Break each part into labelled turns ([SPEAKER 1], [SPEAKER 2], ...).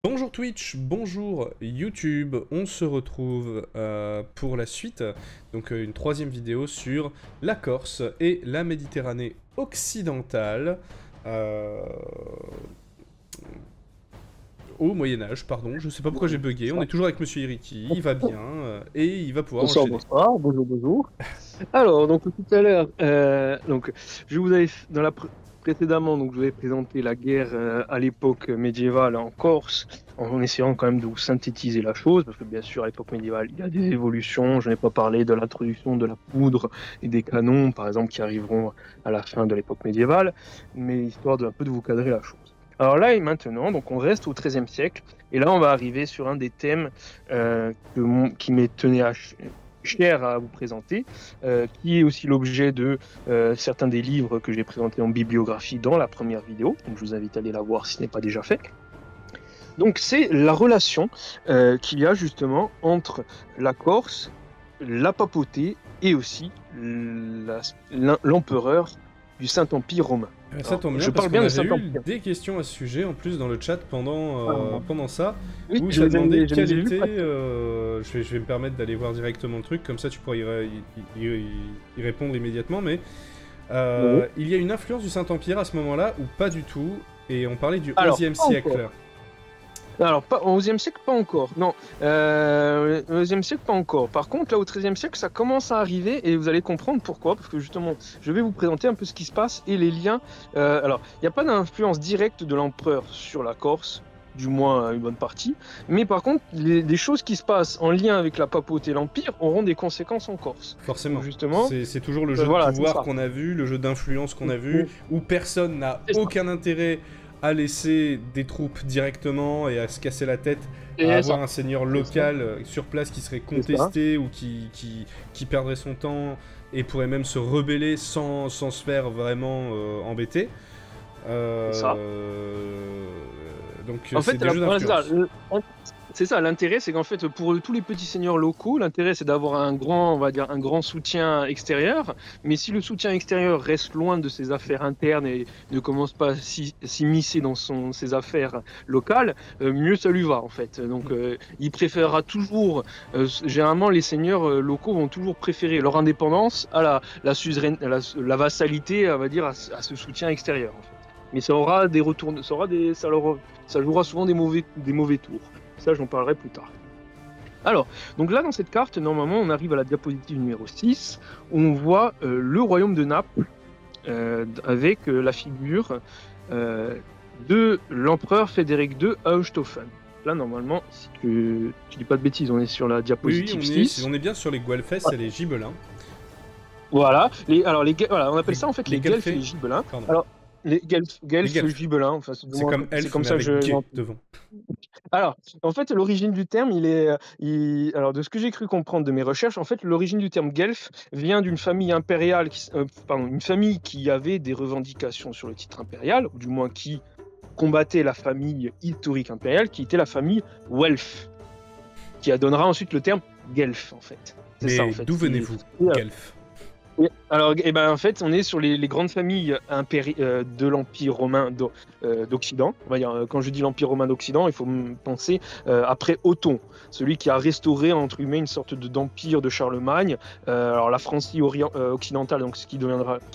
[SPEAKER 1] Bonjour Twitch, bonjour YouTube, on se retrouve pour la suite, donc une troisième vidéo sur la Corse et la Méditerranée occidentale au Moyen-Âge, pardon, je sais pas pourquoi j'ai bugué, on est toujours avec Monsieur Iriki, il va bien et il va pouvoir
[SPEAKER 2] Bonsoir,
[SPEAKER 1] enchaîner.
[SPEAKER 2] bonsoir, bonjour, bonjour. Alors, donc tout à l'heure, je vous avais précédemment, donc je vous avais présenté la guerre à l'époque médiévale en Corse, en essayant quand même de vous synthétiser la chose, parce que bien sûr à l'époque médiévale il y a des évolutions. Je n'ai pas parlé de l'introduction de la poudre et des canons, par exemple, qui arriveront à la fin de l'époque médiévale, mais histoire de un peu de vous cadrer la chose. Alors là et maintenant, donc on reste au XIIIe siècle, et là on va arriver sur un des thèmes qui m'est tenu cher à vous présenter, qui est aussi l'objet de certains des livres que j'ai présentés en bibliographie dans la première vidéo. Donc je vous invite à aller la voir si ce n'est pas déjà fait. Donc c'est la relation qu'il y a justement entre la Corse, la papauté et aussi l'empereur du Saint-Empire romain.
[SPEAKER 1] Ça
[SPEAKER 2] Alors,
[SPEAKER 1] tombe bien
[SPEAKER 2] je
[SPEAKER 1] parce
[SPEAKER 2] parle
[SPEAKER 1] qu'on
[SPEAKER 2] bien de
[SPEAKER 1] avait eu
[SPEAKER 2] Saint-Empire.
[SPEAKER 1] des questions à ce sujet en plus dans le chat pendant ça,
[SPEAKER 2] Oui,
[SPEAKER 1] où
[SPEAKER 2] je
[SPEAKER 1] ça
[SPEAKER 2] les ai
[SPEAKER 1] demandait
[SPEAKER 2] mis, je
[SPEAKER 1] quel
[SPEAKER 2] les ai vus
[SPEAKER 1] était,
[SPEAKER 2] passer.
[SPEAKER 1] je vais me permettre d'aller voir directement le truc, comme ça tu pourras y répondre immédiatement, mais
[SPEAKER 2] Oui.
[SPEAKER 1] il y a une influence du Saint-Empire à ce moment-là ou pas du tout, et on parlait du
[SPEAKER 2] Alors,
[SPEAKER 1] XIe
[SPEAKER 2] pas encore.
[SPEAKER 1] siècle.
[SPEAKER 2] Alors, pas, au XIe siècle, pas encore. Non, au XIe siècle, pas encore. Par contre, là, au XIIIe siècle, ça commence à arriver et vous allez comprendre pourquoi. Parce que justement, je vais vous présenter un peu ce qui se passe et les liens. Alors, il n'y a pas d'influence directe de l'empereur sur la Corse, du moins une bonne partie. Mais par contre, des choses qui se passent en lien avec la papauté et l'Empire auront des conséquences en Corse. Donc,
[SPEAKER 1] Forcément.
[SPEAKER 2] justement,
[SPEAKER 1] C'est toujours le jeu de
[SPEAKER 2] voilà, c'est
[SPEAKER 1] pouvoir
[SPEAKER 2] ça.
[SPEAKER 1] qu'on a vu, le jeu d'influence qu'on a vu, où personne n'a
[SPEAKER 2] C'est ça.
[SPEAKER 1] aucun intérêt à laisser des troupes directement et à se casser la tête, à
[SPEAKER 2] C'est
[SPEAKER 1] avoir
[SPEAKER 2] ça.
[SPEAKER 1] un seigneur
[SPEAKER 2] C'est ça.
[SPEAKER 1] local sur place qui serait
[SPEAKER 2] C'est ça.
[SPEAKER 1] contesté ou qui perdrait son temps et pourrait même se rebeller sans se faire vraiment embêter.
[SPEAKER 2] C'est ça.
[SPEAKER 1] Donc
[SPEAKER 2] En
[SPEAKER 1] c'est
[SPEAKER 2] fait,
[SPEAKER 1] des jeux d'influence.
[SPEAKER 2] c'est ça, l'intérêt, c'est qu'en fait, pour tous les petits seigneurs locaux, l'intérêt, c'est d'avoir un grand, on va dire, un grand soutien extérieur. Mais si le soutien extérieur reste loin de ses affaires internes et ne commence pas à s'immiscer dans ses affaires locales, mieux ça lui va, en fait. Donc, il préférera toujours, généralement, les seigneurs locaux vont toujours préférer leur indépendance à la vassalité, on va dire, à ce soutien extérieur, en fait. Mais ça aura des retours, ça jouera souvent des mauvais tours. Ça, j'en parlerai plus tard. Alors, donc là, dans cette carte, normalement, on arrive à la diapositive numéro 6, où on voit le royaume de Naples, avec la figure de l'empereur Frédéric II à Hochthofen. Là, normalement, si tu dis pas de bêtises, on est sur la
[SPEAKER 1] Oui,
[SPEAKER 2] diapositive 6.
[SPEAKER 1] on est bien sur les Guelfes et les Gibelins.
[SPEAKER 2] Voilà. Voilà, on appelle ça en fait les guelfes et
[SPEAKER 1] Guelfes,
[SPEAKER 2] les gibelins.
[SPEAKER 1] pardon.
[SPEAKER 2] Alors,
[SPEAKER 1] Les
[SPEAKER 2] guelfes,
[SPEAKER 1] Guelfes.
[SPEAKER 2] gibelins, enfin,
[SPEAKER 1] C'est comme
[SPEAKER 2] c'est
[SPEAKER 1] elfe
[SPEAKER 2] comme
[SPEAKER 1] mais
[SPEAKER 2] ça que
[SPEAKER 1] avec
[SPEAKER 2] je.
[SPEAKER 1] G devant.
[SPEAKER 2] Alors, en fait, l'origine du terme, alors de ce que j'ai cru comprendre de mes recherches, en fait, l'origine du terme guelfe vient d'une famille impériale, pardon, une famille qui avait des revendications sur le titre impérial, ou du moins qui combattait la famille historique impériale, qui était la famille Welf, qui donnera ensuite le terme guelfe, en fait. C'est ça, en
[SPEAKER 1] Mais
[SPEAKER 2] fait.
[SPEAKER 1] d'où venez-vous, Guelph?
[SPEAKER 2] Oui. Alors, en fait, on est sur les grandes familles de l'Empire romain d'Occident. On va dire, quand je dis l'Empire romain d'Occident, il faut penser après Othon, celui qui a restauré, entre guillemets, une sorte d'empire de Charlemagne. Alors, la Francie occidentale, donc ce qui est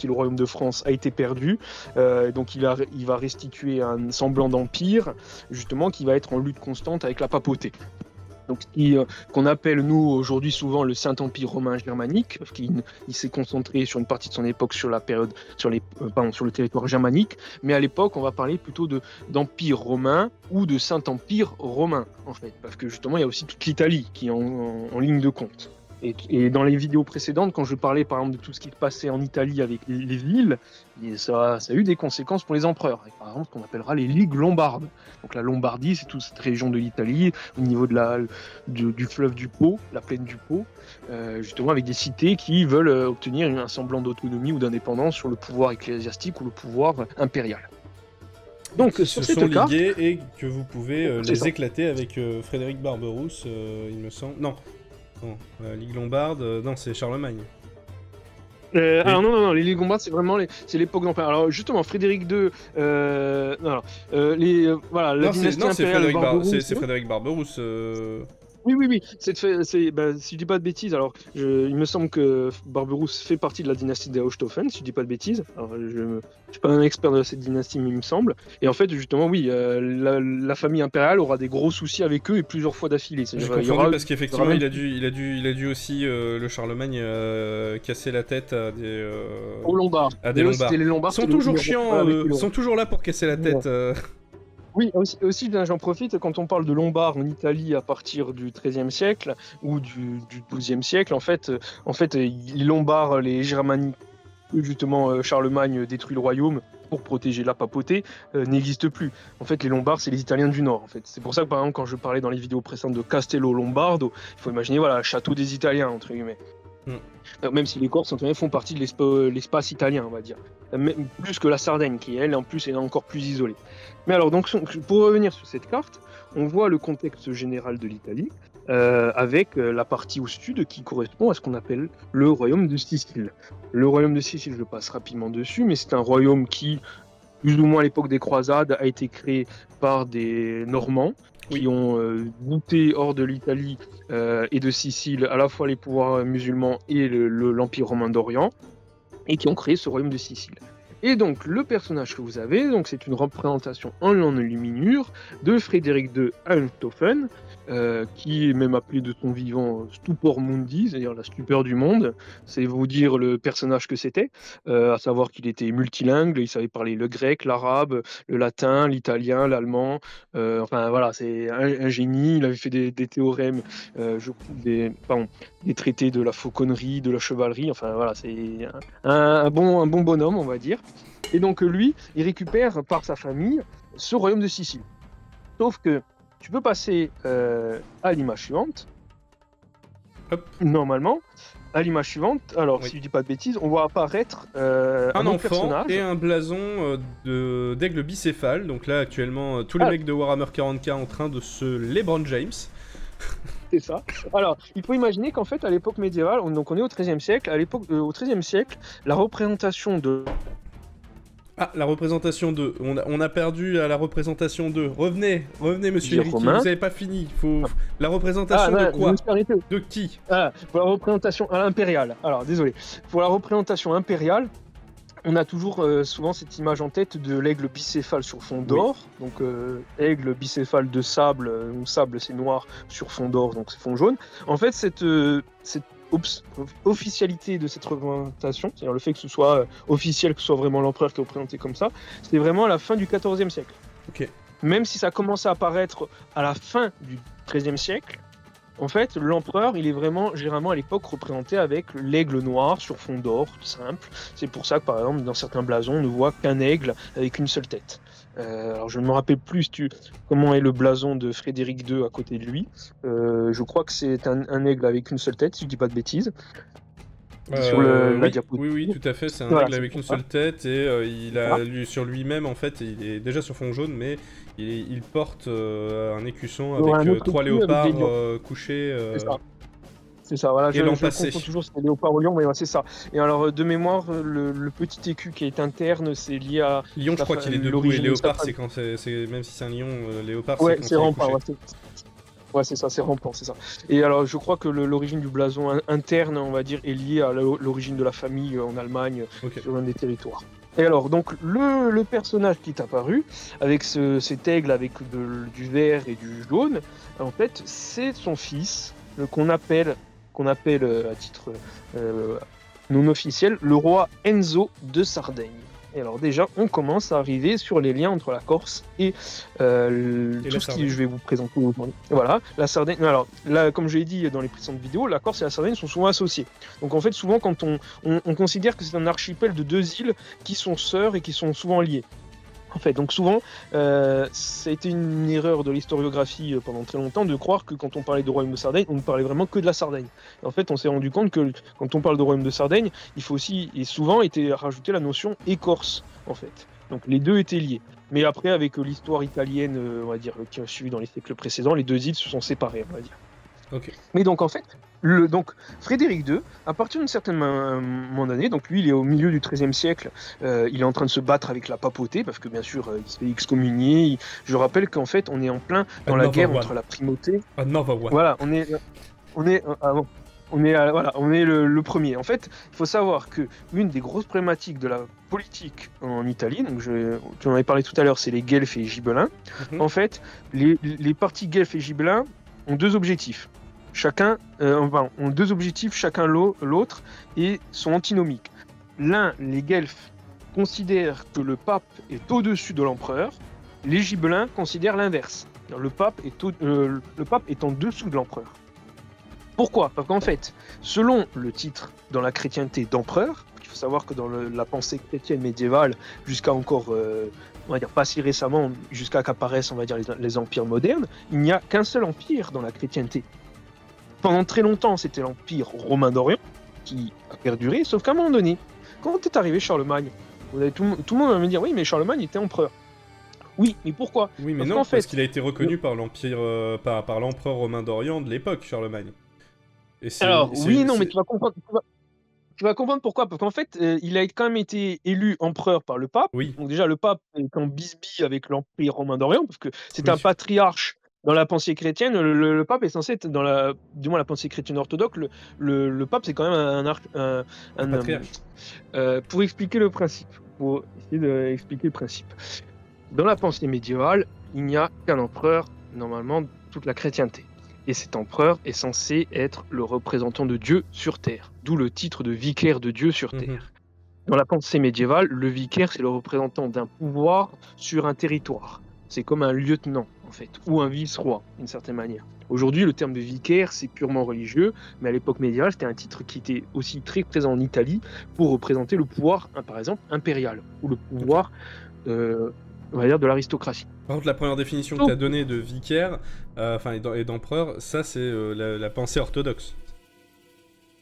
[SPEAKER 2] le royaume de France, a été perdu. Donc, il va restituer un semblant d'empire, justement, qui va être en lutte constante avec la papauté. Donc, qu'on appelle, nous, aujourd'hui, souvent le Saint-Empire romain germanique, parce qu'il s'est concentré sur une partie de son époque sur la période, sur le territoire germanique, mais à l'époque, on va parler plutôt d'Empire romain ou de Saint-Empire romain, en fait, parce que justement, il y a aussi toute l'Italie qui est en ligne de compte. Et dans les vidéos précédentes, quand je parlais par exemple de tout ce qui se passait en Italie avec les villes, ça a eu des conséquences pour les empereurs. Et par exemple, ce qu'on appellera les ligues lombardes. Donc la Lombardie, c'est toute cette région de l'Italie, au niveau du fleuve du Pô, la plaine du Pô, justement avec des cités qui veulent obtenir un semblant d'autonomie ou d'indépendance sur le pouvoir ecclésiastique ou le pouvoir impérial.
[SPEAKER 1] Et
[SPEAKER 2] Donc
[SPEAKER 1] qui
[SPEAKER 2] sur
[SPEAKER 1] se sont
[SPEAKER 2] cette carte,
[SPEAKER 1] ligués et que vous pouvez
[SPEAKER 2] c'est ça.
[SPEAKER 1] les éclater avec Frédéric Barberousse, il me semble. Non, non Ligue Lombarde, non, c'est Charlemagne.
[SPEAKER 2] Alors non, les Longobards, c'est vraiment c'est l'époque d'Empire. Alors justement, Frédéric II, voilà, la dynastie impériale Barberousse.
[SPEAKER 1] C'est Frédéric Barberousse.
[SPEAKER 2] Oui. Si je dis pas de bêtises, alors il me semble que Barberousse fait partie de la dynastie des Hochstaufen, si je dis pas de bêtises. Alors, je suis pas un expert de cette dynastie, mais il me semble. Et en fait, justement, oui, la famille impériale aura des gros soucis avec eux et plusieurs fois d'affilée.
[SPEAKER 1] J'ai confondu parce qu'effectivement, il a dû aussi le Charlemagne casser la tête à des
[SPEAKER 2] aux Lombards.
[SPEAKER 1] À des Lombards.
[SPEAKER 2] Les Lombards
[SPEAKER 1] sont toujours chiants, sont toujours là pour casser la tête.
[SPEAKER 2] Oui, aussi j'en profite, quand on parle de Lombards en Italie à partir du XIIIe siècle ou du XIIe siècle, en fait, les Lombards, les Germaniques, justement Charlemagne détruit le royaume pour protéger la papauté, n'existent plus. En fait, les Lombards, c'est les Italiens du Nord. En fait. C'est pour ça que, par exemple, quand je parlais dans les vidéos précédentes de Castello Lombardo, il faut imaginer, voilà, château des Italiens, entre guillemets. Même si les Corses font partie de l'espace italien, on va dire. Plus que la Sardaigne, qui elle, en plus, est encore plus isolée. Mais alors, donc, pour revenir sur cette carte, on voit le contexte général de l'Italie, avec la partie au sud qui correspond à ce qu'on appelle le royaume de Sicile. Le royaume de Sicile, je passe rapidement dessus, mais c'est un royaume qui, plus ou moins à l'époque des croisades, a été créé par des Normands, qui ont bouté hors de l'Italie et de Sicile à la fois les pouvoirs musulmans et l'Empire romain d'Orient, et qui ont créé ce royaume de Sicile. Et donc le personnage que vous avez, donc c'est une représentation en enluminure de Frédéric II Althofen, qui est même appelé de son vivant Stupor Mundi, c'est-à-dire la stupeur du monde. C'est vous dire le personnage que c'était, à savoir qu'il était multilingue, il savait parler le grec, l'arabe, le latin, l'italien, l'allemand. Enfin voilà, c'est un génie. Il avait fait des théorèmes, des traités de la fauconnerie, de la chevalerie. Enfin voilà, c'est un bon bonhomme, on va dire. Et donc lui, il récupère par sa famille ce royaume de Sicile. Sauf que tu peux passer à l'image suivante.
[SPEAKER 1] Hop.
[SPEAKER 2] Normalement, à l'image suivante, alors si je dis pas de bêtises, on voit apparaître un enfant personnage.
[SPEAKER 1] Et un blason d'aigle bicéphale. Donc là, actuellement, tous les mecs de Warhammer 40K en train de se LeBron James.
[SPEAKER 2] C'est ça. Alors, il faut imaginer qu'en fait, à l'époque médiévale, donc on est au XIIIe siècle, au XIIIe siècle, la représentation de...
[SPEAKER 1] Ah, la représentation 2. On a perdu à la représentation 2. Revenez, monsieur Ricky, vous n'avez pas fini. La représentation de quoi? De qui?
[SPEAKER 2] Pour la représentation à l'impériale. Alors, désolé. Pour la représentation impériale, on a toujours souvent cette image en tête de l'aigle bicéphale sur fond d'or. Oui. Donc, aigle bicéphale de sable, sable c'est noir sur fond d'or, donc c'est fond jaune. En fait, cette officialité de cette représentation, c'est-à-dire le fait que ce soit officiel, que ce soit vraiment l'empereur qui est représenté comme ça, c'est vraiment à la fin du XIVe siècle.
[SPEAKER 1] Okay.
[SPEAKER 2] Même si ça commence à apparaître à la fin du XIIIe siècle, en fait, l'empereur, il est vraiment, généralement à l'époque, représenté avec l'aigle noir sur fond d'or, simple. C'est pour ça que, par exemple, dans certains blasons, on ne voit qu'un aigle avec une seule tête. Alors, je ne me rappelle plus comment est le blason de Frédéric II à côté de lui. Je crois que c'est un aigle avec une seule tête, si je ne dis pas de bêtises.
[SPEAKER 1] Sur la diapositive. Oui, tout à fait, c'est un aigle avec une seule tête et sur lui-même, en fait, il est déjà sur fond jaune, mais il porte un écusson avec 3 léopards couchés.
[SPEAKER 2] C'est ça, voilà, je confonds toujours, c'est léopard au lion, mais c'est ça. Et alors, de mémoire, le petit écu qui est interne, c'est lié à...
[SPEAKER 1] Lion, je crois qu'il est debout, et léopard, c'est quand même si c'est un lion, léopard,
[SPEAKER 2] ouais, c'est rampant, ouais, c'est ça, c'est rampant, c'est ça. Et alors, je crois que l'origine du blason interne, on va dire, est liée à l'origine de la famille en Allemagne, sur l'un des territoires. Et alors, donc, le personnage qui est apparu, avec cet aigle avec du vert et du jaune, en fait, c'est son fils, qu'on appelle à titre non officiel le roi Enzo de Sardaigne. Et alors déjà, on commence à arriver sur les liens entre la Corse et tout ce que je vais vous présenter aujourd'hui. Voilà, la Sardaigne. Alors là, comme je l'ai dit dans les précédentes vidéos, la Corse et la Sardaigne sont souvent associés. Donc en fait, souvent quand on considère que c'est un archipel de 2 îles qui sont sœurs et qui sont souvent liées. En fait, donc souvent, ça a été une erreur de l'historiographie pendant très longtemps de croire que quand on parlait de royaume de Sardaigne, on ne parlait vraiment que de la Sardaigne. Et en fait, on s'est rendu compte que quand on parle de royaume de Sardaigne, il faut aussi, et souvent, était rajouter la notion écorce, en fait. Donc les deux étaient liés. Mais après, avec l'histoire italienne, on va dire, qui a suivi dans les siècles précédents, les 2 îles se sont séparées, on va dire.
[SPEAKER 1] Okay.
[SPEAKER 2] Mais donc en fait, Donc Frédéric II, à partir d'un certain moment donné, donc lui il est au milieu du XIIIe siècle, il est en train de se battre avec la papauté, parce que bien sûr il se fait excommunier. Je rappelle qu'en fait on est en plein dans la guerre entre la primauté. Voilà, on est le premier. En fait, il faut savoir que l'une des grosses problématiques de la politique en Italie, donc tu en avais parlé tout à l'heure, c'est les guelfes et les gibelins. En fait, les partis guelfes et gibelins ont deux objectifs. Ont deux objectifs, chacun l'autre, et sont antinomiques. Les guelfes considèrent que le pape est au-dessus de l'empereur, les gibelins considèrent l'inverse. Le pape est en dessous de l'empereur. Pourquoi? Parce qu'en fait, selon le titre dans la chrétienté d'empereur, il faut savoir que dans la pensée chrétienne médiévale, jusqu'à encore, on va dire pas si récemment, jusqu'à qu'apparaissent, on va dire, les empires modernes, il n'y a qu'un seul empire dans la chrétienté. Pendant très longtemps, c'était l'Empire romain d'Orient, qui a perduré, sauf qu'à un moment donné, quand est arrivé Charlemagne, tout le monde va me dire, oui, mais Charlemagne était empereur. Oui, mais pourquoi?
[SPEAKER 1] Oui, mais parce qu'il a été reconnu par l'Empire, par l'empereur romain d'Orient de l'époque, Charlemagne.
[SPEAKER 2] Mais tu vas comprendre. Tu vas comprendre pourquoi, parce qu'en fait, il a quand même été élu empereur par le pape.
[SPEAKER 1] Oui.
[SPEAKER 2] Donc déjà, le pape est en bisbille avec l'Empire romain d'Orient, parce que c'est un patriarche. Dans la pensée chrétienne, le pape est censé être, du moins la pensée chrétienne orthodoxe, le pape c'est quand même un
[SPEAKER 1] patriarche.
[SPEAKER 2] Pour expliquer le principe, dans la pensée médiévale, il n'y a qu'un empereur, normalement, toute la chrétienté. Et cet empereur est censé être le représentant de Dieu sur Terre, d'où le titre de vicaire de Dieu sur Terre. Dans la pensée médiévale, le vicaire, c'est le représentant d'un pouvoir sur un territoire. C'est comme un lieutenant, en fait, ou un vice-roi, d'une certaine manière. Aujourd'hui, le terme de vicaire, c'est purement religieux, mais à l'époque médiévale, c'était un titre qui était aussi très présent en Italie pour représenter le pouvoir, par exemple, impérial, ou le pouvoir, on va dire, de l'aristocratie.
[SPEAKER 1] Par contre, la première définition que tu as donnée de vicaire, et d'empereur, ça, c'est la pensée orthodoxe.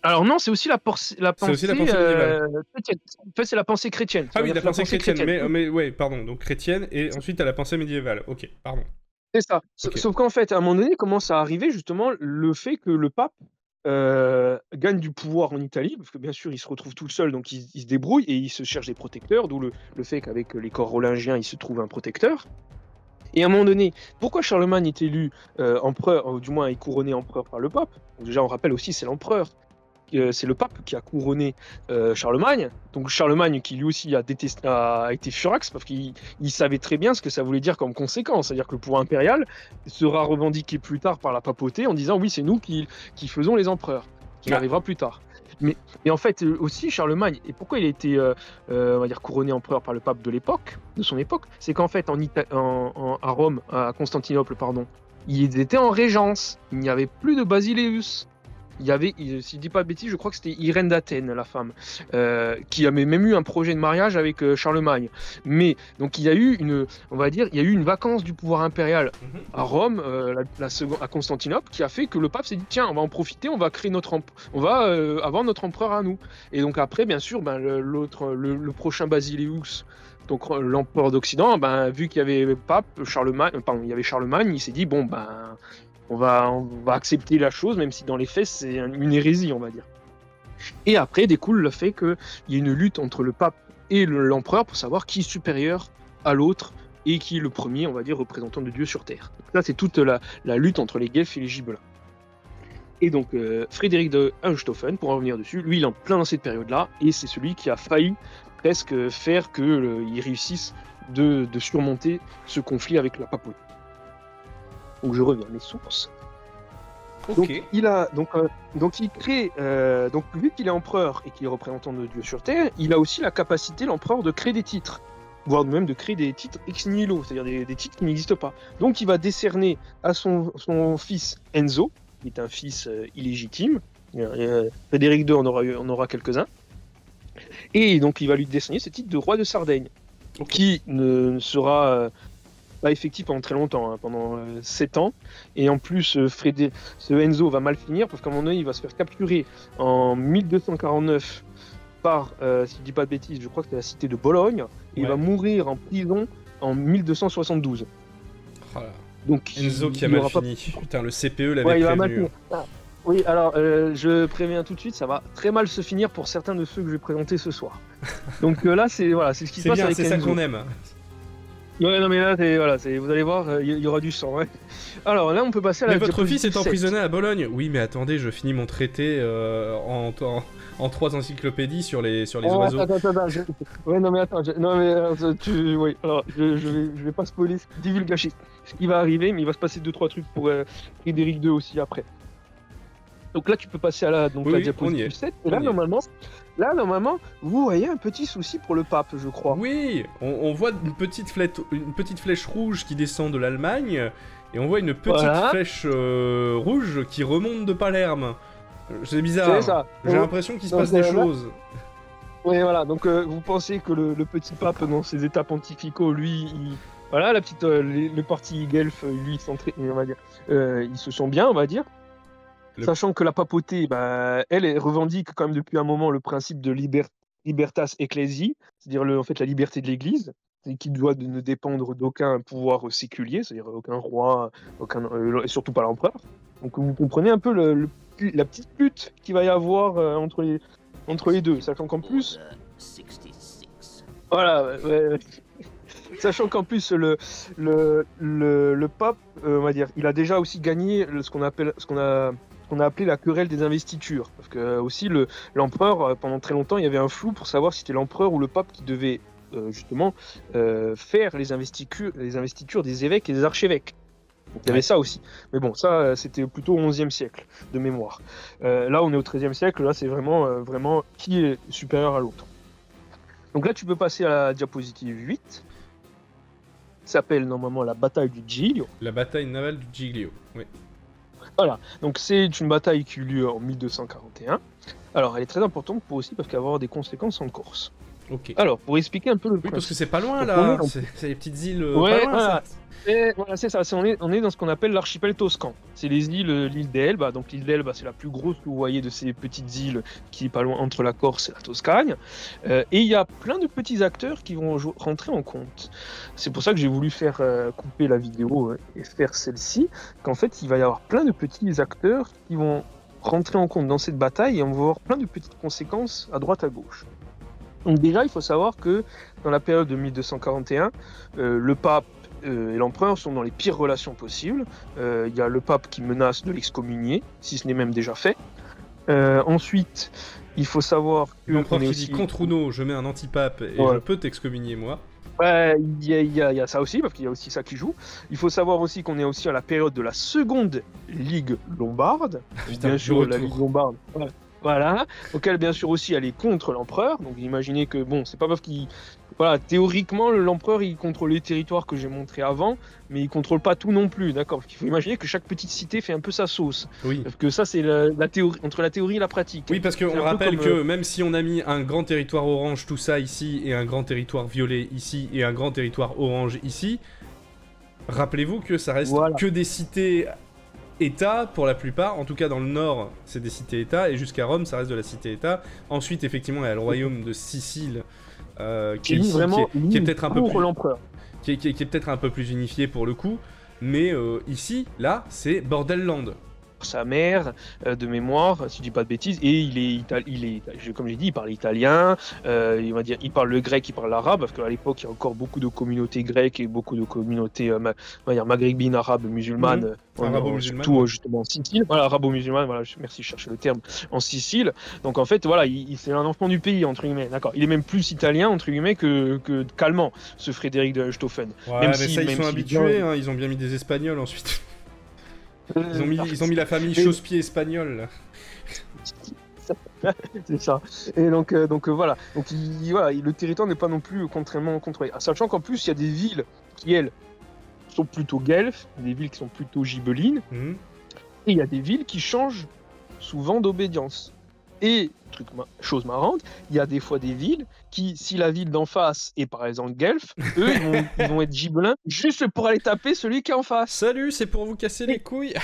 [SPEAKER 2] Alors non, c'est aussi la pensée
[SPEAKER 1] médiévale.
[SPEAKER 2] chrétienne. En fait, c'est la pensée chrétienne.
[SPEAKER 1] Ah oui, la pensée chrétienne. Mais ouais, pardon. Donc chrétienne, et ensuite, tu as la pensée médiévale. Ok, pardon.
[SPEAKER 2] C'est ça. Okay. Sauf qu'en fait, à un moment donné, commence à arriver justement le fait que le pape gagne du pouvoir en Italie, parce que bien sûr, il se retrouve tout seul, donc il se débrouille et il se cherche des protecteurs, d'où le fait qu'avec les carolingiens, il se trouve un protecteur. Et à un moment donné, pourquoi Charlemagne est élu empereur, ou du moins est couronné empereur par le pape? Donc déjà, on rappelle aussi, c'est l'empereur. C'est le pape qui a couronné Charlemagne. Donc Charlemagne qui lui aussi a été furax parce qu'il savait très bien ce que ça voulait dire comme conséquence. C'est-à-dire que le pouvoir impérial sera revendiqué plus tard par la papauté en disant oui, c'est nous qui faisons les empereurs, qui arrivera plus tard. Mais en fait aussi Charlemagne, et pourquoi il a été on va dire couronné empereur par le pape de son époque, c'est qu'en fait à Rome, à Constantinople pardon, ils étaient en régence, il n'y avait plus de Basileus. Il y avait, si je dis pas de bêtises, je crois que c'était Irène d'Athènes, la femme, qui avait même eu un projet de mariage avec Charlemagne. Mais donc il y a eu une vacance du pouvoir impérial à Rome, à Constantinople, qui a fait que le pape s'est dit tiens, on va en profiter, on va créer avoir notre empereur à nous. Et donc après, bien sûr, le prochain Basileus. Donc l'empereur d'Occident, vu qu'il y avait il y avait Charlemagne, il s'est dit bon on va accepter la chose, même si dans les faits c'est une hérésie, on va dire. Et après découle le fait qu'il y ait une lutte entre le pape et l'empereur pour savoir qui est supérieur à l'autre et qui est le premier, on va dire, représentant de Dieu sur Terre. Donc là, c'est toute la lutte entre les guelfes et les gibelins. Et donc Frédéric de Hohenstaufen, pour en revenir dessus, lui il est en plein dans cette période-là, et c'est celui qui a failli presque faire qu'il réussisse de surmonter ce conflit avec la papauté. Donc je reviens à mes sources. Okay. Donc il crée, vu qu'il est empereur et qu'il est représentant de Dieu sur Terre, il a aussi la capacité, l'empereur, de créer des titres, voire même de créer des titres ex nihilo, c'est-à-dire des titres qui n'existent pas. Donc il va décerner à son fils Enzo, qui est un fils illégitime, Frédéric II en aura quelques-uns, et donc il va lui décerner ce titre de roi de Sardaigne, qui ne sera pas effectif pendant très longtemps, pendant 7 ans. Et en plus, ce Enzo va mal finir parce qu'à un moment donné, il va se faire capturer en 1249 par, si je dis pas de bêtises, je crois que c'est la cité de Bologne. Et il va mourir en prison en 1272.
[SPEAKER 1] Oh là. Donc Enzo qui a mal fini. Putain, le CPE l'avait prévenu.
[SPEAKER 2] Oui, alors je préviens tout de suite, ça va très mal se finir pour certains de ceux que je vais présenter ce soir. Donc là, c'est ce qui se passe avec Enzo.
[SPEAKER 1] C'est ça qu'on aime.
[SPEAKER 2] Ouais, non mais là, voilà, vous allez voir, il y aura du sang. Ouais. Alors là, on peut passer à la
[SPEAKER 1] Mais votre fils est emprisonné à Bologne. Oui, mais attendez, je finis mon traité en 3 encyclopédies sur les oiseaux.
[SPEAKER 2] Attends. Ouais, non mais attends, oui, alors je vais pas spoiler, divulgacher ce qui va arriver, mais il va se passer 2-3 trucs pour Frédéric II aussi après. Donc là, tu peux passer à la diapositive 7. Et là, normalement, vous voyez un petit souci pour le pape, je crois.
[SPEAKER 1] Oui, on voit une petite flèche rouge qui descend de l'Allemagne, et on voit une petite flèche rouge qui remonte de Palerme. C'est bizarre. C'est ça. J'ai l'impression qu'il se passe des choses.
[SPEAKER 2] Oui, voilà. Donc, vous pensez que le petit pape, dans ses états pontificaux, lui, voilà, le parti guelfe, lui, on va dire, ils se sont bien, on va dire. Sachant que la papauté, elle revendique quand même depuis un moment le principe de libertas ecclesiae, c'est-à-dire en fait la liberté de l'Église, qui doit ne dépendre d'aucun pouvoir séculier, c'est-à-dire aucun roi, et surtout pas l'empereur. Donc vous comprenez un peu la petite lutte qu'il va y avoir entre les deux, sachant qu'en plus, voilà. Sachant qu'en plus le pape, on va dire, il a déjà aussi gagné ce qu'on a appelé la querelle des investitures, parce que aussi l'empereur, pendant très longtemps, il y avait un flou pour savoir si c'était l'empereur ou le pape qui devait justement faire les investitures des évêques et des archevêques. Donc il y avait ça aussi. Mais bon, ça c'était plutôt au XIe siècle de mémoire. Là, on est au XIIIe siècle. Là, c'est vraiment qui est supérieur à l'autre. Donc là, tu peux passer à la diapositive 8. Ça s'appelle normalement la bataille du Giglio.
[SPEAKER 1] La bataille navale du Giglio, oui.
[SPEAKER 2] Voilà, donc c'est une bataille qui eut lieu en 1241. Alors, elle est très importante aussi parce qu'elle va avoir des conséquences en Corse.
[SPEAKER 1] Ok.
[SPEAKER 2] Alors, pour expliquer un peu le principe.
[SPEAKER 1] Oui, parce que c'est pas loin là, c'est les petites îles
[SPEAKER 2] ouais,
[SPEAKER 1] pas loin,
[SPEAKER 2] voilà. Voilà, c'est ça, on est dans ce qu'on appelle l'archipel toscan. C'est l'île d'Elba. Donc l'île d'Elba, c'est la plus grosse que vous voyez de ces petites îles qui est pas loin entre la Corse et la Toscane. Et il y a plein de petits acteurs qui vont rentrer en compte. C'est pour ça que j'ai voulu faire couper la vidéo et faire celle-ci, qu'en fait, il va y avoir plein de petits acteurs qui vont rentrer en compte dans cette bataille et on va avoir plein de petites conséquences à droite à gauche. Donc déjà, il faut savoir que dans la période de 1241, le pape et l'empereur sont dans les pires relations possibles. Il y a le pape qui menace de l'excommunier, si ce n'est même déjà fait. Ensuite, il faut savoir que...
[SPEAKER 1] L'empereur qui dit contre Uno, je mets un antipape et je peux t'excommunier moi.
[SPEAKER 2] Il y a ça aussi, parce qu'il y a aussi ça qui joue. Il faut savoir aussi qu'on est aussi à la période de la seconde Ligue lombarde.
[SPEAKER 1] Putain,
[SPEAKER 2] bien sûr, la Ligue lombarde. Ouais. Voilà, donc elle bien sûr aussi elle est contre l'empereur, donc imaginez que bon c'est pas parce qu'il... Voilà, théoriquement l'empereur il contrôle les territoires que j'ai montré avant, mais il contrôle pas tout non plus, d'accord, parce qu'il faut imaginer que chaque petite cité fait un peu sa sauce.
[SPEAKER 1] Oui.
[SPEAKER 2] Parce que ça c'est la théorie, entre la théorie et la pratique.
[SPEAKER 1] Oui, parce qu'on rappelle que même si on a mis un grand territoire orange tout ça ici, et un grand territoire violet ici, et un grand territoire orange ici, rappelez-vous que ça reste que des cités... État pour la plupart, en tout cas dans le nord c'est des cités-États et jusqu'à Rome ça reste de la cité-État. Ensuite effectivement il y a le royaume de Sicile qui est peut-être un peu plus qui est peut-être un peu plus unifié pour le coup, mais ici là c'est Bordelland.
[SPEAKER 2] Sa mère de mémoire, si je dis pas de bêtises, et il est comme j'ai dit, il parle italien, il parle le grec, il parle l'arabe, parce qu'à l'époque il y a encore beaucoup de communautés grecques et beaucoup de communautés maghrébines, arabes, musulmanes, surtout justement en Sicile. Voilà, arabo-musulmanes, voilà, merci, je cherchais le terme, en Sicile. Donc en fait, voilà, c'est un enfant du pays, entre guillemets, d'accord. Il est même plus italien, entre guillemets, qu'allemand, ce Frédéric de Hohenstaufen.
[SPEAKER 1] Ouais, même mais ça, ils sont habitués, hein, ils ont bien mis des Espagnols ensuite. Ils ont mis la famille chausse-pied espagnole.
[SPEAKER 2] C'est ça. Et donc voilà. Donc le territoire n'est pas non plus contrairement contrôlé. Sachant qu'en plus il y a des villes qui elles sont plutôt guelfes, des villes qui sont plutôt gibelines, et il y a des villes qui changent souvent d'obédience. Et chose marrante, il y a des fois des villes qui, si la ville d'en face est par exemple guelfe, eux ils vont être gibelins juste pour aller taper celui qui est en face.
[SPEAKER 1] Salut, c'est pour vous casser les couilles.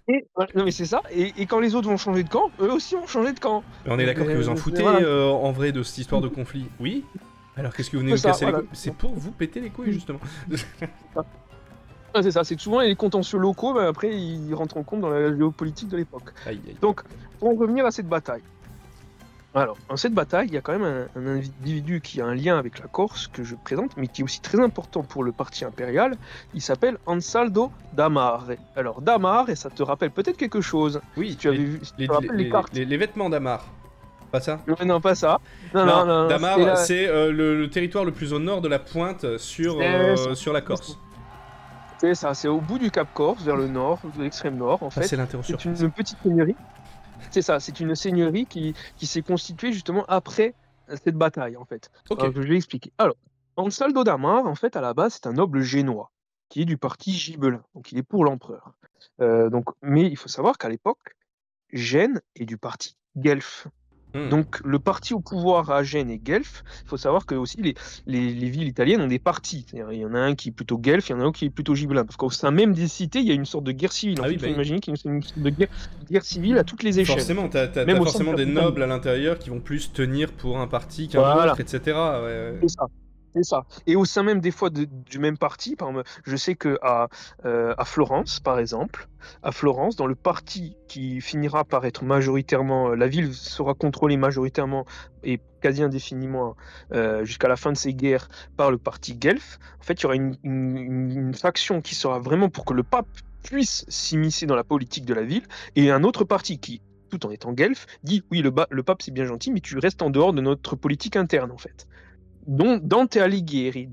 [SPEAKER 2] Non mais c'est ça, et quand les autres vont changer de camp, eux aussi vont changer de camp.
[SPEAKER 1] Mais on est d'accord que vous en foutez en vrai de cette histoire de conflit. Oui. Alors qu'est-ce que vous venez nous casser les couilles? C'est pour vous péter les couilles justement.
[SPEAKER 2] Ah, c'est ça, c'est que souvent les contentieux locaux, bah, après ils rentrent en compte dans la géopolitique de l'époque. Donc, pour en revenir à cette bataille. Alors, dans cette bataille, il y a quand même un individu qui a un lien avec la Corse que je présente, mais qui est aussi très important pour le parti impérial. Il s'appelle Ansaldo d'Amare. Alors, d'Amare, ça te rappelle peut-être quelque chose.
[SPEAKER 1] Oui,
[SPEAKER 2] tu avais vu,
[SPEAKER 1] les vêtements d'Amare. Pas ça?
[SPEAKER 2] Non, pas ça.
[SPEAKER 1] Non, Damar, c'est le territoire le plus au nord de la pointe sur la Corse.
[SPEAKER 2] C'est ça, c'est au bout du Cap Corse, vers le nord, de l'extrême nord, en fait.
[SPEAKER 1] C'est
[SPEAKER 2] une petite seigneurie. C'est ça, c'est une seigneurie qui s'est constituée justement après cette bataille, en fait.
[SPEAKER 1] Okay.
[SPEAKER 2] Alors, je vais expliquer. Alors, Ansaldo d'Amare, en fait, à la base, c'est un noble génois, qui est du parti gibelin, donc il est pour l'empereur. Mais il faut savoir qu'à l'époque, Gênes est du parti guelfe. Donc le parti au pouvoir à Gênes et Guelph, il faut savoir que aussi les villes italiennes ont des partis. Il y en a un qui est plutôt Guelph, il y en a un qui est plutôt gibelin. Parce qu'au sein même des cités, il y a une sorte de guerre civile. Il faut imaginer qu'il y a une sorte de guerre civile à toutes les échelles.
[SPEAKER 1] Forcément, t'as forcément des nobles à l'intérieur qui vont plus tenir pour un parti qu'un autre, etc. Ouais.
[SPEAKER 2] C'est ça. C'est ça. Et au sein même des fois du même parti, par exemple, je sais qu'à Florence, par exemple, dans le parti qui finira par être majoritairement, la ville sera contrôlée majoritairement et quasi indéfiniment jusqu'à la fin de ces guerres par le parti Guelph. En fait, il y aura une faction qui sera vraiment pour que le pape puisse s'immiscer dans la politique de la ville, et un autre parti qui, tout en étant Guelph, dit oui, le pape c'est bien gentil, mais tu restes en dehors de notre politique interne, en fait. Donc Dante Alighieri,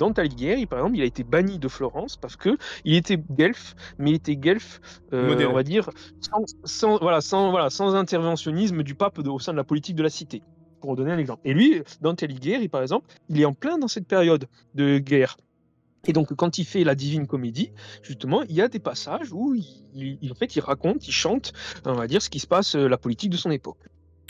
[SPEAKER 2] par exemple, il a été banni de Florence parce que il était guelfe, mais il était guelfe, on va dire, sans interventionnisme du pape au sein de la politique de la cité, pour donner un exemple. Et lui, Dante Alighieri, par exemple, il est en plein dans cette période de guerre. Et donc, quand il fait la Divine Comédie, justement, il y a des passages où il raconte, il chante, on va dire, ce qui se passe, la politique de son époque.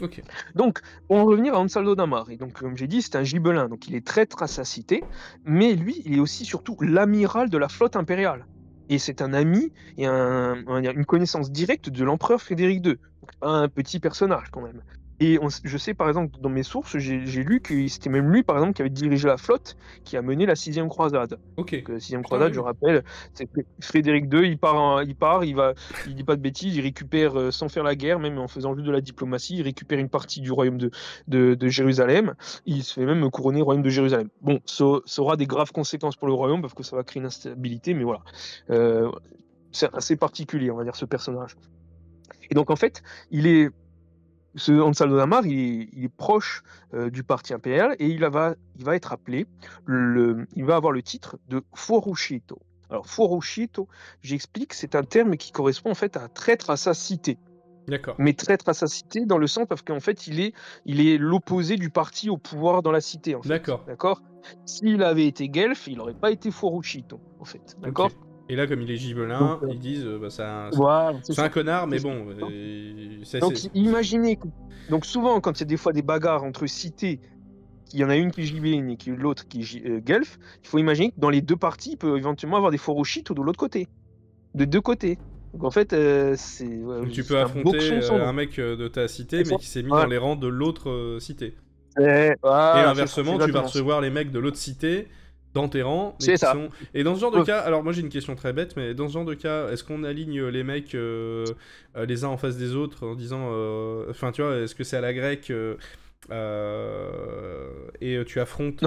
[SPEAKER 1] Okay.
[SPEAKER 2] Donc, pour en revenir à Ansaldo d'Amare, donc comme j'ai dit, c'est un gibelin, donc il est traître à sa cité, mais lui, il est aussi surtout l'amiral de la flotte impériale. Et c'est un ami et une connaissance directe de l'empereur Frédéric II. Donc, un petit personnage quand même. Et je sais par exemple, dans mes sources, j'ai lu que c'était même lui par exemple qui avait dirigé la flotte qui a mené la 6e croisade.
[SPEAKER 1] Okay.
[SPEAKER 2] Donc, 6e croisade, je rappelle, c'est Frédéric II, il dit pas de bêtises, il récupère, sans faire la guerre, même en faisant juste de la diplomatie, il récupère une partie du royaume de Jérusalem, il se fait même couronner royaume de Jérusalem. Bon, ça aura des graves conséquences pour le royaume parce que ça va créer une instabilité, mais voilà. C'est assez particulier, on va dire, ce personnage. Et donc en fait, ce Ansaldo d'Amare, il est proche du parti impérial et il va être appelé, il va avoir le titre de fuoruscito. Alors fuoruscito, j'explique, c'est un terme qui correspond en fait à traître à sa cité.
[SPEAKER 1] D'accord.
[SPEAKER 2] Mais traître à sa cité dans le sens parce qu'en fait il est l'opposé du parti au pouvoir dans la cité. En fait. D'accord. S'il avait été guelfe, il n'aurait pas été fuoruscito en fait. D'accord.
[SPEAKER 1] Okay. Et là, comme il est gibelin, ils disent c'est un connard, mais bon.
[SPEAKER 2] Donc imaginez. Donc souvent, quand il y a des fois des bagarres entre cités, il y en a une qui est gibelline et l'autre qui est guelfe, il faut imaginer que dans les deux parties, il peut éventuellement avoir des fuoruscitos de l'autre côté. De deux côtés. Donc en fait,
[SPEAKER 1] donc tu peux affronter un mec de ta cité, mais qui s'est mis dans les rangs de l'autre cité. Et inversement, tu vas recevoir les mecs de l'autre cité dans tes rangs. Et dans ce genre de cas, alors moi j'ai une question très bête, mais dans ce genre de cas, est-ce qu'on aligne les mecs les uns en face des autres en disant, enfin tu vois, est-ce que c'est à la grecque et tu affrontes...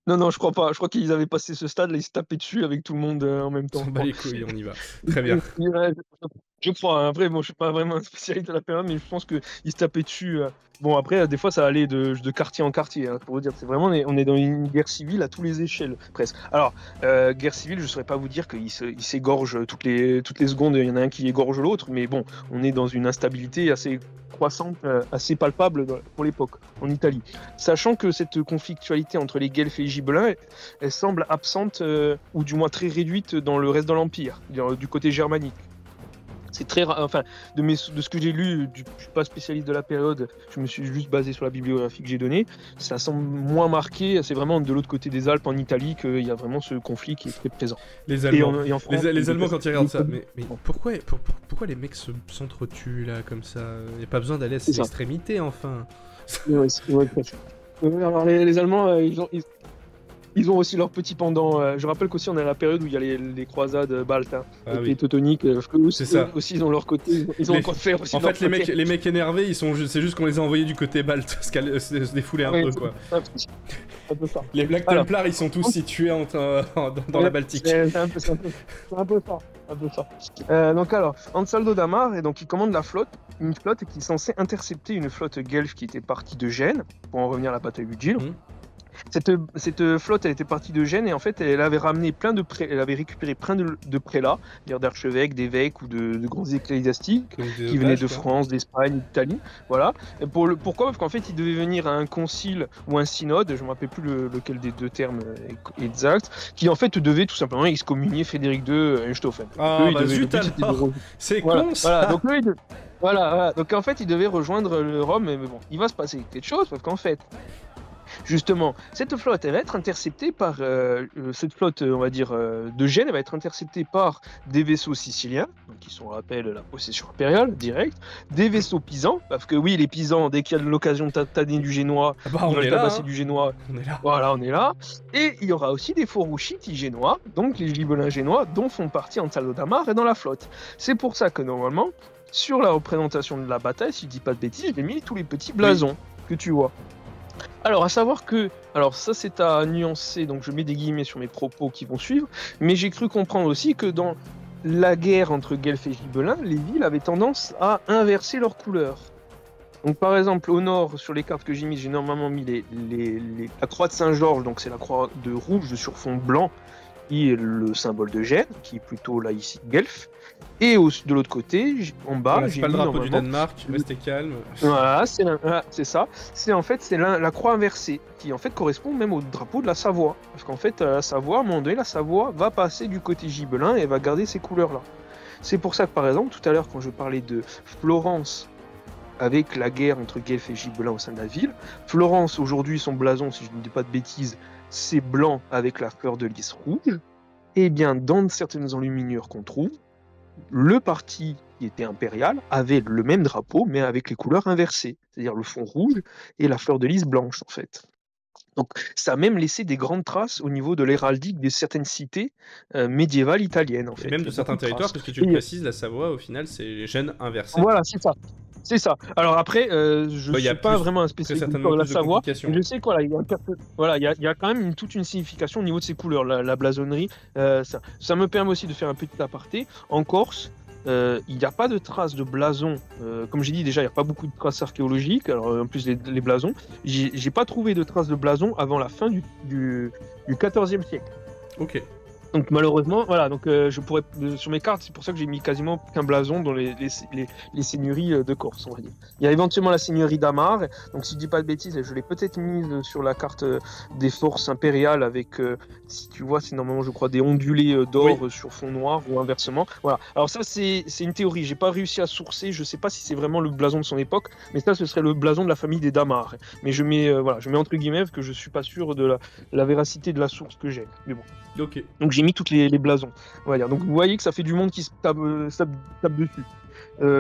[SPEAKER 2] Non, je crois pas. Je crois qu'ils avaient passé ce stade, là, ils se tapaient dessus avec tout le monde en même temps.
[SPEAKER 1] Bah les couilles, on y va. Très bien.
[SPEAKER 2] Je crois. Après, bon, je suis pas vraiment un spécialiste de la période, mais je pense qu'ils se tapaient dessus. Bon, après, des fois, ça allait de quartier en quartier. Hein, pour vous dire, c'est vraiment, on est dans une guerre civile à tous les échelles, presque. Alors, guerre civile, je saurais pas vous dire qu'ils s'égorgent toutes les secondes. Il y en a un qui égorge l'autre, mais bon, on est dans une instabilité assez croissante, assez palpable pour l'époque en Italie. Sachant que cette conflictualité entre les Guelfes et les Gibelins, elle semble absente ou du moins très réduite dans le reste de l'Empire, du côté germanique. C'est très enfin de ce que j'ai lu, je suis pas spécialiste de la période, je me suis juste basé sur la bibliographie que j'ai donnée, ça semble moins marqué, c'est vraiment de l'autre côté des Alpes en Italie qu'il y a vraiment ce conflit qui est très présent.
[SPEAKER 1] Les Allemands, et en France, les Allemands quand ils regardent ça, mais pourquoi les mecs s'entretuent là comme ça? Il n'y a pas besoin d'aller à ces extrémités enfin.
[SPEAKER 2] Alors les Allemands, Ils ont aussi leur petit pendant. Je rappelle qu'aussi on est à la période où il y a les croisades baltes, hein, les teutoniques.
[SPEAKER 1] C'est ça.
[SPEAKER 2] Aussi ils ont leur côté. Ils ont quoi faire aussi.
[SPEAKER 1] En fait, les mecs énervés, c'est juste qu'on les a envoyés du côté balte, se défouler un peu quoi.
[SPEAKER 2] Un peu ça.
[SPEAKER 1] Les Black Templars, ils sont tous situés dans la Baltique.
[SPEAKER 2] C'est un peu ça. Donc alors, Ansaldo Damar, et donc il commande une flotte qui est censée intercepter une flotte guelfe qui était partie de Gênes, pour en revenir à la bataille du Gil. Cette flotte, elle était partie de Gênes et en fait, elle avait ramené elle avait récupéré plein de prélats, d'archevêques, d'évêques ou de grands ecclésiastiques qui venaient de France, d'Espagne, d'Italie. Voilà. Pourquoi ? Parce qu'en fait, il devait venir à un concile ou un synode, je ne me rappelle plus lequel des deux termes exacts, qui en fait devait tout simplement excommunier Frédéric II Einstoffen.
[SPEAKER 1] Ah, bah zut alors. C'est con ça.
[SPEAKER 2] Voilà. Donc en fait, il devait rejoindre le Rome, mais bon, il va se passer quelque chose parce qu'en fait, justement, cette flotte, elle va être interceptée par cette flotte, on va dire, de Gênes, elle va être interceptée par des vaisseaux siciliens, qui sont, on rappelle, la possession impériale, directe, des vaisseaux pisans, parce que oui, les pisans, dès qu'il y a l'occasion de tataner du génois,
[SPEAKER 1] on est là,
[SPEAKER 2] du génois.
[SPEAKER 1] On est là.
[SPEAKER 2] Voilà, on est là. Et il y aura aussi des Forouchiti génois, donc les gibelins génois, dont font partie Ansaldo Damar et dans la flotte. C'est pour ça que normalement, sur la représentation de la bataille, si je dis pas de bêtises, j'ai mis tous les petits blasons que tu vois. Alors, à savoir que, alors ça c'est à nuancer, donc je mets des guillemets sur mes propos qui vont suivre, mais j'ai cru comprendre aussi que dans la guerre entre guelfes et gibelins, les villes avaient tendance à inverser leurs couleurs. Donc par exemple, au nord, sur les cartes que j'ai mises, j'ai normalement mis la croix de Saint-Georges, donc c'est la croix de rouge sur fond blanc, qui est le symbole de Gênes, qui est plutôt là ici guelfe. Et de l'autre côté, en bas,
[SPEAKER 1] j'ai pas le drapeau du Danemark, restez calme.
[SPEAKER 2] Voilà, c'est ça. C'est en fait la croix inversée, qui en fait correspond même au drapeau de la Savoie. Parce qu'en fait, la Savoie, à un moment donné, la Savoie va passer du côté gibelin et va garder ces couleurs-là. C'est pour ça que par exemple, tout à l'heure, quand je parlais de Florence, avec la guerre entre guelfes et gibelins au sein de la ville, Florence, aujourd'hui, son blason, si je ne dis pas de bêtises, c'est blanc avec la fleur de lys rouge. Et bien, dans certaines enluminures qu'on trouve, le parti qui était impérial avait le même drapeau, mais avec les couleurs inversées, c'est-à-dire le fond rouge et la fleur de lys blanche, en fait. Donc, ça a même laissé des grandes traces au niveau de l'héraldique de certaines cités médiévales italiennes, en fait.
[SPEAKER 1] Et même de certains territoires, parce que tu le précises, la Savoie, au final, c'est Gênes inversé.
[SPEAKER 2] Voilà, c'est ça. C'est ça. Alors après, je ne suis pas vraiment un spécialiste de la Savoie. Je sais qu'il y a quand même toute une signification au niveau de ces couleurs, la blasonnerie. Ça me permet aussi de faire un petit aparté. En Corse, il n'y a pas de traces de blason. Comme j'ai dit déjà, il n'y a pas beaucoup de traces archéologiques. Alors en plus les blasons, j'ai pas trouvé de traces de blason avant la fin du XIVe siècle.
[SPEAKER 1] Ok.
[SPEAKER 2] Donc malheureusement, voilà, donc je pourrais sur mes cartes, c'est pour ça que j'ai mis quasiment qu'un blason dans les seigneuries de Corse, on va dire. Il y a éventuellement la seigneurie d'Amar, donc si je dis pas de bêtises, je l'ai peut-être mise sur la carte des forces impériales avec, si tu vois, c'est normalement je crois des ondulés d'or sur fond noir ou inversement. Voilà. Alors ça c'est une théorie, j'ai pas réussi à sourcer, je sais pas si c'est vraiment le blason de son époque, mais ça ce serait le blason de la famille des Damar. Mais je mets je mets entre guillemets parce que je suis pas sûr de la véracité de la source que j'ai. Mais bon.
[SPEAKER 1] Ok.
[SPEAKER 2] Donc j'ai mis toutes les blasons, on va dire. Donc vous voyez que ça fait du monde qui se tape dessus.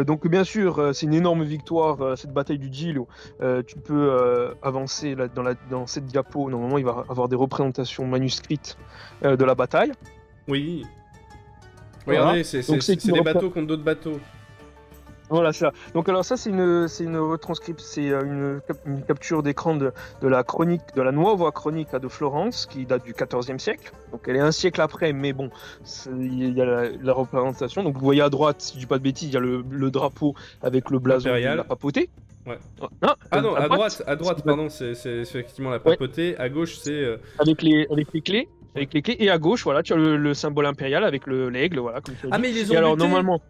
[SPEAKER 2] Donc bien sûr, c'est une énorme victoire, cette bataille du Gilo. Tu peux avancer là, dans cette diapo. Normalement, il va y avoir des représentations manuscrites de la bataille.
[SPEAKER 1] Oui. Regardez, c'est des bateaux contre d'autres bateaux.
[SPEAKER 2] Voilà, c'est ça. Donc alors ça, c'est une retranscription, c'est une capture d'écran de la chronique, de la Nuova Chronica de Florence, qui date du XIVe siècle. Donc elle est un siècle après, mais bon, il y a la représentation. Donc vous voyez à droite, si je dis pas de bêtises, il y a le drapeau avec le blason de la papauté.
[SPEAKER 1] Ouais. Non, à droite, pardon, c'est effectivement la papauté. À gauche, c'est
[SPEAKER 2] avec les clés. Avec les clés. Et à gauche, voilà, tu as le symbole impérial avec l'aigle, voilà. Comme tu as dit.
[SPEAKER 1] Mais ils les ont
[SPEAKER 2] alors
[SPEAKER 1] butés.
[SPEAKER 2] Normalement.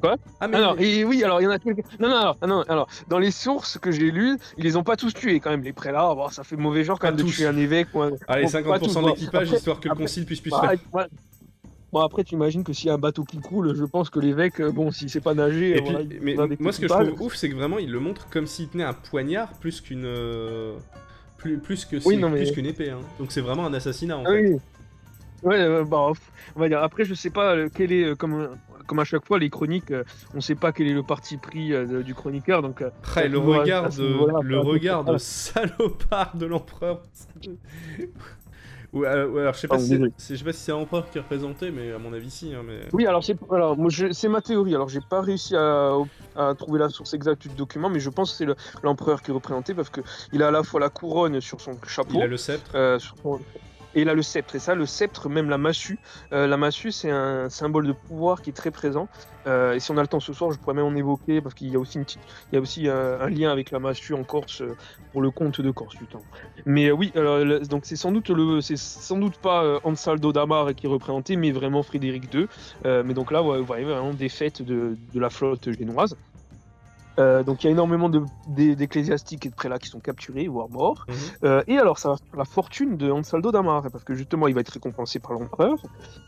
[SPEAKER 2] Quoi ?
[SPEAKER 1] Mais
[SPEAKER 2] alors, et oui, alors il y en a quelques. Non, alors, dans les sources que j'ai lues, ils les ont pas tous tués quand même, les prélats. Bon, ça fait mauvais genre quand même de tuer un évêque.
[SPEAKER 1] Allez, 50% de l'équipage, histoire que le concile puisse faire.
[SPEAKER 2] Bon, après, tu imagines que s'il y a un bateau qui coule, je pense que l'évêque, bon, s'il sait pas nager.
[SPEAKER 1] Mais moi, ce que je trouve ouf, c'est que vraiment, il le montre comme s'il tenait un poignard plus qu'une. Plus qu'une épée. Hein. Donc c'est vraiment un assassinat en fait.
[SPEAKER 2] Ouais, bah, on va dire. Après, je sais pas quel est, comme à chaque fois, les chroniques, on sait pas quel est le parti pris du chroniqueur, donc.
[SPEAKER 1] Le regard de salopard de l'empereur. Alors je sais pas si c'est l'empereur qui est représenté, mais à mon avis si. Hein, mais...
[SPEAKER 2] Oui, alors c'est ma théorie. Alors j'ai pas réussi à trouver la source exacte du document, mais je pense que c'est l'empereur qui est représenté parce que il a à la fois la couronne sur son chapeau.
[SPEAKER 1] Il a le sceptre.
[SPEAKER 2] Et il a le sceptre, et ça, le sceptre, même la massue. La massue, c'est un symbole de pouvoir qui est très présent. Et si on a le temps ce soir, je pourrais même en évoquer, parce qu'il y a aussi, un lien avec la massue en Corse, pour le comte de Corse du temps. Mais oui, donc c'est sans doute pas Ansaldo d'Amare qui est représenté, mais vraiment Frédéric II. Mais donc là, vous voyez vraiment des fêtes de la flotte génoise. Donc il y a énormément d'ecclésiastiques et de prélats qui sont capturés, voire morts. Et alors ça va faire la fortune de Ansaldo d'Amare, parce que justement il va être récompensé par l'empereur,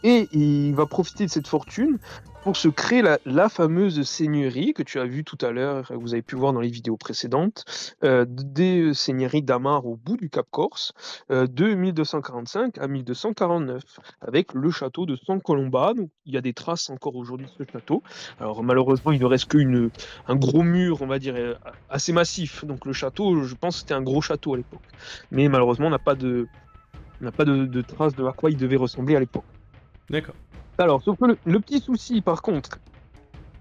[SPEAKER 2] et il va profiter de cette fortune pour se créer la fameuse seigneurie que tu as vue tout à l'heure, que vous avez pu voir dans les vidéos précédentes, des seigneuries d'Amare au bout du Cap Corse, de 1245 à 1249, avec le château de San Colomba. Donc il y a des traces encore aujourd'hui de ce château. Alors malheureusement il ne reste un gros mur, on va dire, assez massif. Donc le château, je pense que c'était un gros château à l'époque. Mais malheureusement, on n'a pas de traces de à quoi il devait ressembler à l'époque.
[SPEAKER 1] D'accord.
[SPEAKER 2] Alors, sauf que le petit souci, par contre,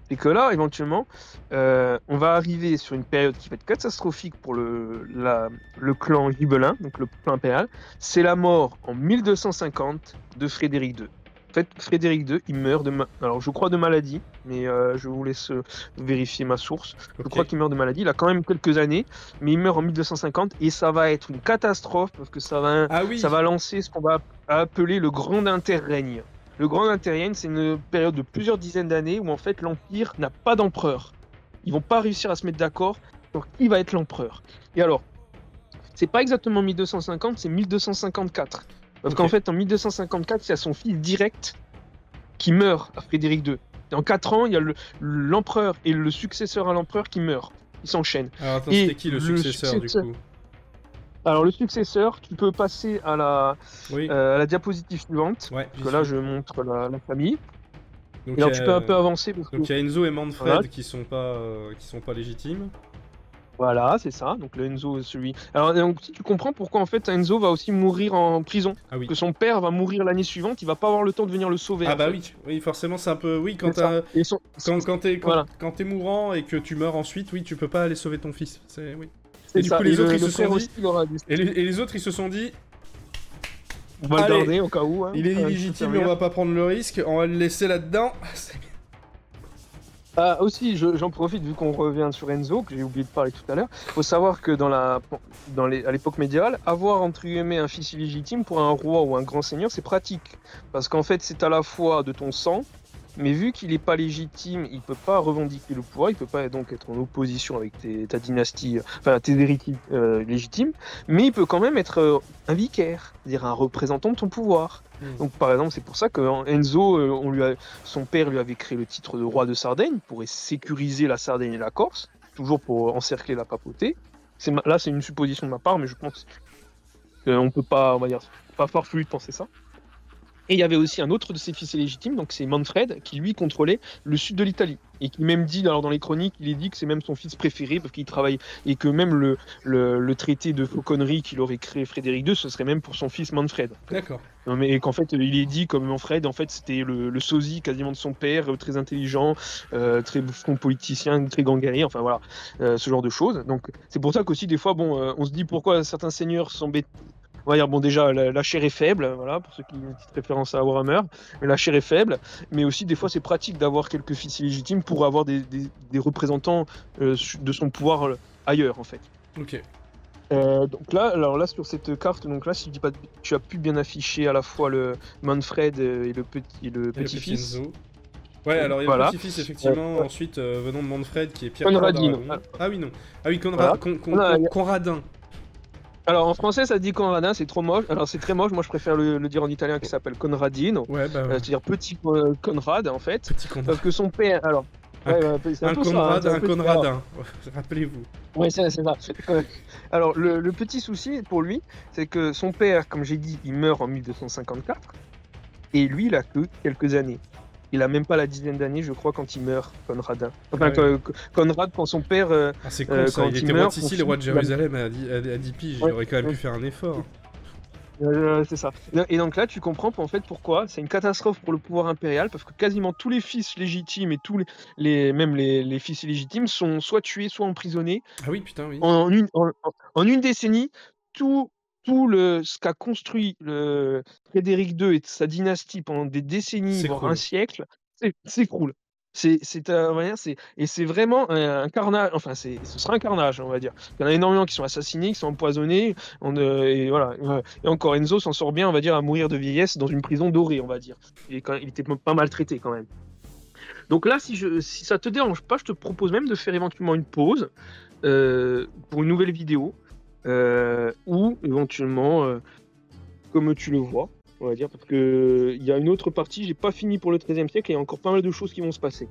[SPEAKER 2] c'est que là, éventuellement, on va arriver sur une période qui va être catastrophique pour le clan gibelin, donc le clan impérial. C'est la mort en 1250 de Frédéric II. En fait, Frédéric II, il meurt alors je crois de maladie, mais je vous laisse vérifier ma source. Je crois qu'il meurt de maladie. Il a quand même quelques années, mais il meurt en 1250 et ça va être une catastrophe parce que ça va lancer ce qu'on va appeler le Grand Interrègne. Le Grand Interrègne, c'est une période de plusieurs dizaines d'années où en fait l'Empire n'a pas d'empereur. Ils vont pas réussir à se mettre d'accord sur qui va être l'empereur. Et alors, c'est pas exactement 1250, c'est 1254. Parce qu'en fait, en 1254, il y a son fils direct qui meurt à Frédéric II. Et en 4 ans, il y a l'empereur et le successeur à l'empereur qui meurent. Ils s'enchaînent.
[SPEAKER 1] Alors attends, c'était qui le successeur du coup ?
[SPEAKER 2] Alors le successeur, tu peux passer à la diapositive suivante.
[SPEAKER 1] Ouais,
[SPEAKER 2] parce que là, je montre la famille.
[SPEAKER 1] Donc,
[SPEAKER 2] et alors tu peux un peu avancer.
[SPEAKER 1] Donc il y a Enzo et Manfred qui sont pas légitimes.
[SPEAKER 2] Voilà, c'est ça. Donc le Enzo, celui. Alors donc, si tu comprends pourquoi en fait Enzo va aussi mourir en prison.
[SPEAKER 1] Ah oui.
[SPEAKER 2] Que son père va mourir l'année suivante, il va pas avoir le temps de venir le sauver.
[SPEAKER 1] Ah bah oui, forcément c'est un peu quand t'es mourant et que tu meurs ensuite, oui, tu peux pas aller sauver ton fils. Oui. Et du coup les autres ils se sont dit. Et les autres ils se sont dit.
[SPEAKER 2] On va le garder au cas où. Hein,
[SPEAKER 1] il est illégitime, mais on va pas prendre le risque, on va le laisser là-dedans.
[SPEAKER 2] Aussi, j'en profite vu qu'on revient sur Enzo, que j'ai oublié de parler tout à l'heure. Il faut savoir que à l'époque médiévale, avoir entre guillemets un fils illégitime pour un roi ou un grand seigneur, c'est pratique. Parce qu'en fait, c'est à la fois de ton sang, mais vu qu'il n'est pas légitime, il peut pas revendiquer le pouvoir, il peut pas donc être en opposition avec ta dynastie, enfin tes héritiers légitimes, mais il peut quand même être un vicaire, c'est-à-dire un représentant de ton pouvoir. Donc par exemple, c'est pour ça que Enzo, son père lui avait créé le titre de roi de Sardaigne pour sécuriser la Sardaigne et la Corse, toujours pour encercler la papauté. Là, c'est une supposition de ma part, mais je pense qu'on peut pas, on va dire, pas farfelu de penser ça. Et il y avait aussi un autre de ses fils illégitimes, donc c'est Manfred, qui lui contrôlait le sud de l'Italie. Et qui même dit, alors dans les chroniques, il est dit que c'est même son fils préféré, parce qu'il travaille, et que même le traité de fauconnerie qu'il aurait créé Frédéric II, ce serait même pour son fils Manfred.
[SPEAKER 1] D'accord.
[SPEAKER 2] Mais qu'en fait, il est dit, comme Manfred, en fait, c'était le sosie quasiment de son père, très intelligent, très bon politicien, très grand guerrier, enfin voilà, ce genre de choses. Donc c'est pour ça qu'aussi, des fois, on se dit pourquoi certains seigneurs s'embêtent. On va dire, bon, déjà, la chair est faible, voilà, pour ceux qui ont une petite référence à Warhammer, mais la chair est faible, mais aussi, des fois, c'est pratique d'avoir quelques fils illégitimes pour avoir des représentants de son pouvoir ailleurs, en fait.
[SPEAKER 1] Ok.
[SPEAKER 2] Donc là, sur cette carte, donc là, si je dis pas, tu as pu bien afficher à la fois le Manfred et le petit-fils.
[SPEAKER 1] Ouais, alors il y a le petit-fils, effectivement, ensuite, venant de Manfred, qui est Pierre Conradin. Ah oui, non. Ah oui, Conradin.
[SPEAKER 2] Alors en français ça dit Conradin, c'est trop moche. Alors c'est très moche, moi je préfère le dire en italien qui s'appelle Conradino.
[SPEAKER 1] Ouais, bah ouais.
[SPEAKER 2] C'est-à-dire petit Conrad en fait.
[SPEAKER 1] Petit Conrad.
[SPEAKER 2] Parce que son père, alors.
[SPEAKER 1] Un Conradin, rappelez-vous.
[SPEAKER 2] Ouais, c'est ça. Alors le petit souci pour lui, c'est que son père, comme j'ai dit, il meurt en 1254. Et lui, il a que quelques années. Il a même pas la dizaine d'années, je crois, quand il meurt, Conrad. Enfin, Conrad, quand son père.
[SPEAKER 1] C'est con ça, il était roi de Sicile et roi de Jérusalem à 10 piges, il aurait quand même pu faire un effort.
[SPEAKER 2] C'est ça. Et donc là, tu comprends en fait pourquoi c'est une catastrophe pour le pouvoir impérial, parce que quasiment tous les fils légitimes et même les fils illégitimes sont soit tués, soit emprisonnés.
[SPEAKER 1] Ah oui, putain, oui.
[SPEAKER 2] En une décennie, tout ce qu'a construit Frédéric II et sa dynastie pendant des décennies, voire un siècle, s'écroule. C'est vraiment un carnage. Enfin, ce sera un carnage, on va dire. Il y en a énormément qui sont assassinés, qui sont empoisonnés. Et voilà. Et encore Enzo s'en sort bien, on va dire, à mourir de vieillesse dans une prison dorée, on va dire. Il était pas maltraité quand même. Donc là, si ça te dérange pas, je te propose même de faire éventuellement une pause pour une nouvelle vidéo, ou éventuellement, comme tu le vois, on va dire, parce que il y a une autre partie, j'ai pas fini pour le XIIIe siècle et il y a encore pas mal de choses qui vont se passer.